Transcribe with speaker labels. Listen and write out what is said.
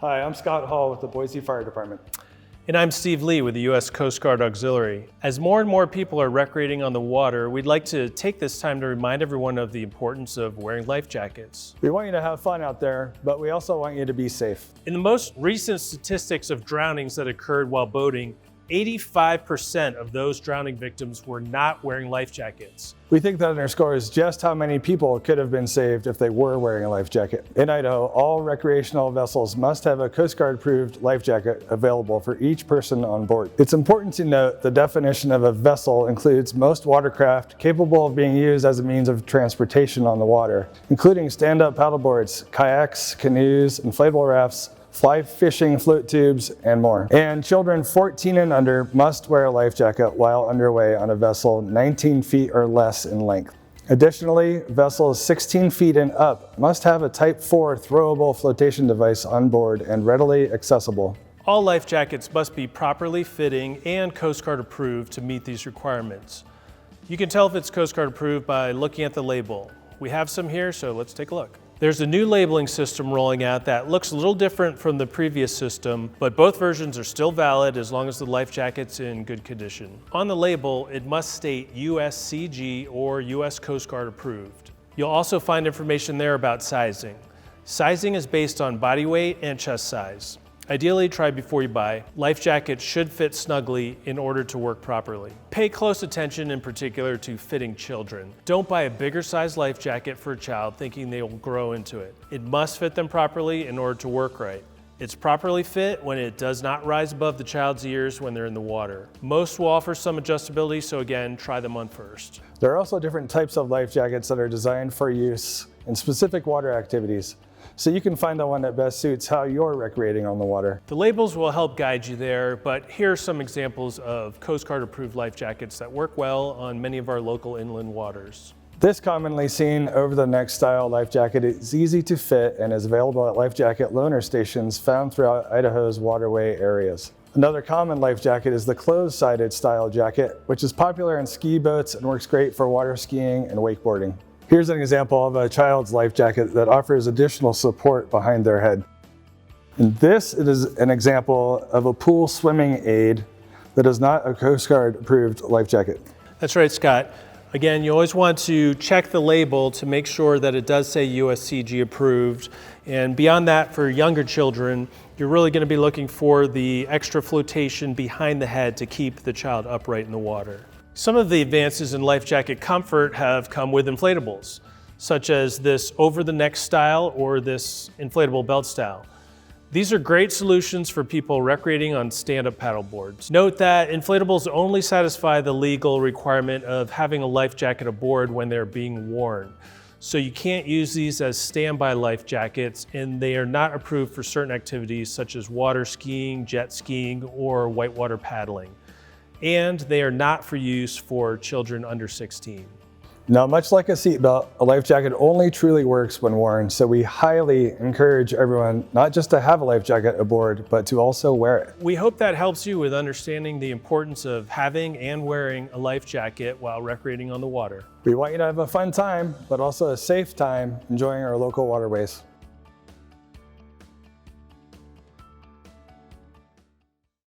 Speaker 1: Hi, I'm Scott Hall with the Boise Fire Department.
Speaker 2: And I'm Steve Lee with the U.S. Coast Guard Auxiliary. As more and more people are recreating on the water, we'd like to take this time to remind everyone of the importance of wearing life jackets.
Speaker 1: We want you to have fun out there, but we also want you to be safe.
Speaker 2: In the most recent statistics of drownings that occurred while boating, 85% of those drowning victims were not wearing life jackets.
Speaker 1: We think that underscores just how many people could have been saved if they were wearing a life jacket. In Idaho, all recreational vessels must have a Coast Guard approved life jacket available for each person on board. It's important to note the definition of a vessel includes most watercraft capable of being used as a means of transportation on the water, including stand-up paddleboards, kayaks, canoes, inflatable rafts, fly fishing float tubes, and more. And children 14 and under must wear a life jacket while underway on a vessel 19 feet or less in length. Additionally, vessels 16 feet and up must have a Type 4 throwable flotation device on board and readily accessible.
Speaker 2: All life jackets must be properly fitting and Coast Guard approved to meet these requirements. You can tell if it's Coast Guard approved by looking at the label. We have some here, so let's take a look. There's a new labeling system rolling out that looks a little different from the previous system, but both versions are still valid as long as the life jacket's in good condition. On the label, it must state USCG or US Coast Guard approved. You'll also find information there about sizing. Sizing is based on body weight and chest size. Ideally, try before you buy. Life jackets should fit snugly in order to work properly. Pay close attention in particular to fitting children. Don't buy a bigger size life jacket for a child thinking they will grow into it. It must fit them properly in order to work right. It's properly fit when it does not rise above the child's ears when they're in the water. Most will offer some adjustability, so again, try them on first.
Speaker 1: There are also different types of life jackets that are designed for use in specific water activities, so you can find the one that best suits how you're recreating on the water.
Speaker 2: The labels will help guide you there, but here are some examples of Coast Guard approved life jackets that work well on many of our local inland waters.
Speaker 1: This commonly seen over-the-neck style life jacket is easy to fit and is available at life jacket loaner stations found throughout Idaho's waterway areas. Another common life jacket is the closed-sided style jacket, which is popular in ski boats and works great for water skiing and wakeboarding. Here's an example of a child's life jacket that offers additional support behind their head. And this is an example of a pool swimming aid that is not a Coast Guard approved life jacket.
Speaker 2: That's right, Scott. Again, you always want to check the label to make sure that it does say USCG approved. And beyond that, for younger children, you're really going to be looking for the extra flotation behind the head to keep the child upright in the water. Some of the advances in life jacket comfort have come with inflatables, such as this over-the-neck style or this inflatable belt style. These are great solutions for people recreating on stand-up paddleboards. Note that inflatables only satisfy the legal requirement of having a life jacket aboard when they're being worn. So you can't use these as standby life jackets, and they are not approved for certain activities such as water skiing, jet skiing, or whitewater paddling. And they are not for use for children under 16.
Speaker 1: Now, much like a seatbelt, a life jacket only truly works when worn, so we highly encourage everyone not just to have a life jacket aboard, but to also wear it.
Speaker 2: We hope that helps you with understanding the importance of having and wearing a life jacket while recreating on the water.
Speaker 1: We want you to have a fun time, but also a safe time enjoying our local waterways.